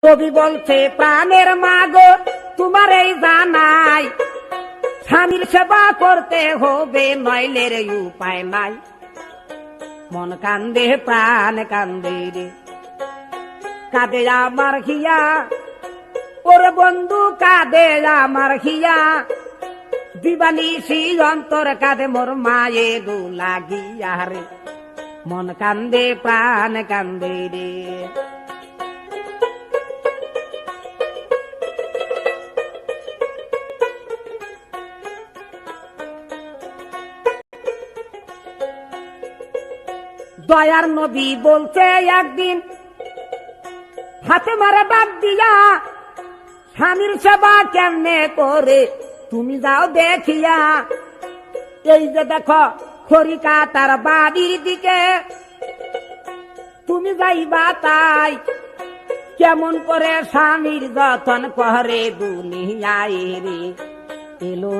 কবি বলছে প্রাণের মাগো তোমার এই জানাই, স্বামীর সেবা করতে হবে নইলে রে উপায় নাই। মন কান্দে প্রাণ কান্দে রে, কাঁদে আমার হিয়া, ওরে বন্ধু কাঁদে আমার হিয়া, দিবানিশি অন্তর কাঁদে মোর মায়ে দু লাগিয়া রে। মন কান্দে প্রাণ কান্দে রে। দয়ার নবী বলছে একদিন হাতে মারে ডাক দিয়া, স্বামীর সেবা কেমনে করে তুমি যাও দেখিয়া। এই যে দেখো খরিকা তার বাড়ির দিকে, তুমি যাইবা তাই কেমন করে স্বামীর যতন করে দুনিয়ায় রে। এলো